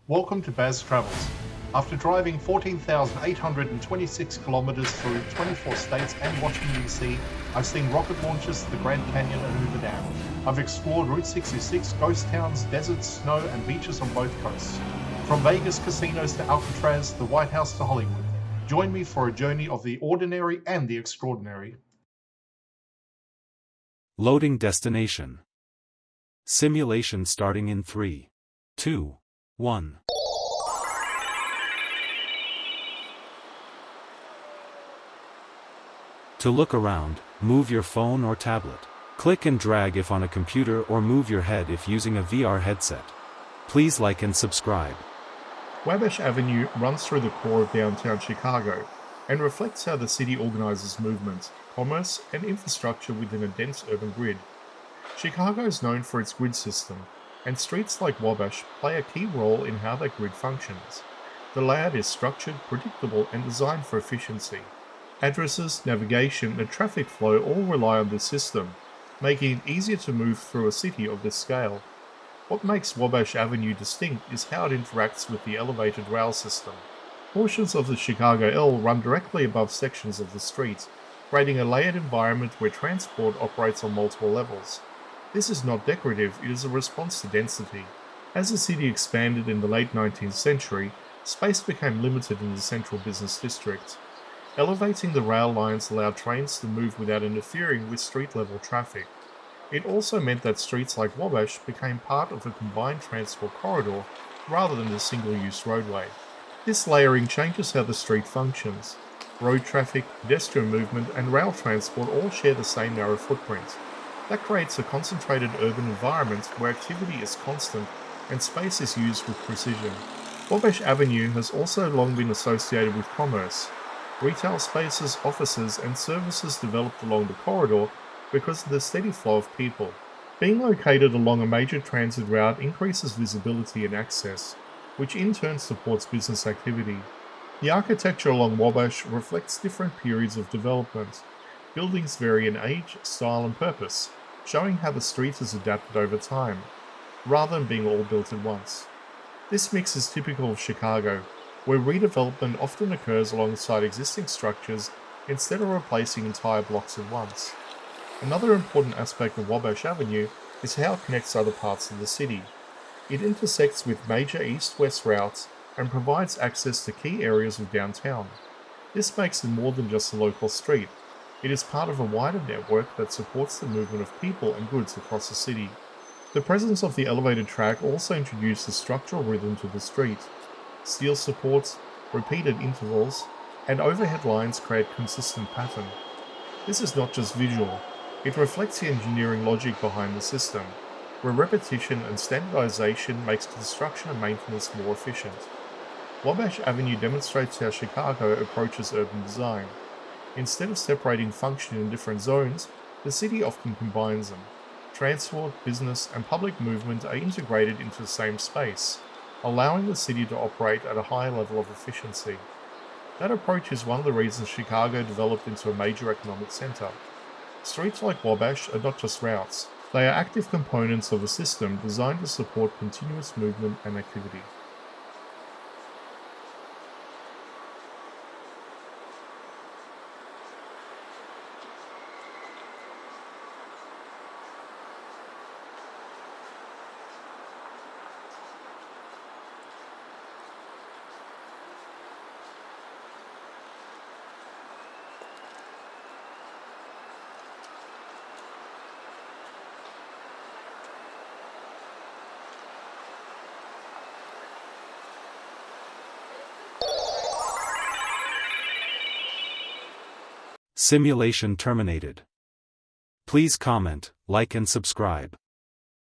Welcome to Baz Travels. After driving 14,826 kilometers through 24 states and Washington DC, I've seen rocket launches to the Grand Canyon and Hoover Dam. I've explored Route 66, ghost towns, deserts, snow, and beaches on both coasts. From Vegas casinos to Alcatraz, the White House to Hollywood. Join me for a journey of the ordinary and the extraordinary. Loading destination. Simulation starting in 3, 2, 1. To look around, move your phone or tablet. Click and drag if on a computer or move your head if using a VR headset. Please like and subscribe. Wabash Avenue runs through the core of downtown Chicago and reflects how the city organizes movement, commerce, and infrastructure within a dense urban grid. Chicago is known for its grid system, and streets like Wabash play a key role in how that grid functions. The layout is structured, predictable, and designed for efficiency. Addresses, navigation, and traffic flow all rely on this system, making it easier to move through a city of this scale. What makes Wabash Avenue distinct is how it interacts with the elevated rail system. Portions of the Chicago L run directly above sections of the street, creating a layered environment where transport operates on multiple levels. This is not decorative, it is a response to density. As the city expanded in the late 19th century, space became limited in the central business district. Elevating the rail lines allowed trains to move without interfering with street-level traffic. It also meant that streets like Wabash became part of a combined transport corridor rather than a single-use roadway. This layering changes how the street functions. Road traffic, pedestrian movement, and rail transport all share the same narrow footprint. That creates a concentrated urban environment where activity is constant and space is used with precision. Wabash Avenue has also long been associated with commerce. Retail spaces, offices, and services developed along the corridor because of the steady flow of people. Being located along a major transit route increases visibility and access, which in turn supports business activity. The architecture along Wabash reflects different periods of development. Buildings vary in age, style, and purpose, showing how the street has adapted over time, rather than being all built at once. This mix is typical of Chicago, where redevelopment often occurs alongside existing structures instead of replacing entire blocks at once. Another important aspect of Wabash Avenue is how it connects other parts of the city. It intersects with major east-west routes and provides access to key areas of downtown. This makes it more than just a local street. It is part of a wider network that supports the movement of people and goods across the city. The presence of the elevated track also introduces structural rhythm to the street. Steel supports, repeated intervals, and overhead lines create consistent pattern. This is not just visual, it reflects the engineering logic behind the system, where repetition and standardization makes construction and maintenance more efficient. Wabash Avenue demonstrates how Chicago approaches urban design. Instead of separating function in different zones, the city often combines them. Transport, business, and public movement are integrated into the same space, allowing the city to operate at a higher level of efficiency. That approach is one of the reasons Chicago developed into a major economic center. Streets like Wabash are not just routes, they are active components of a system designed to support continuous movement and activity. Simulation terminated. Please comment, like and subscribe.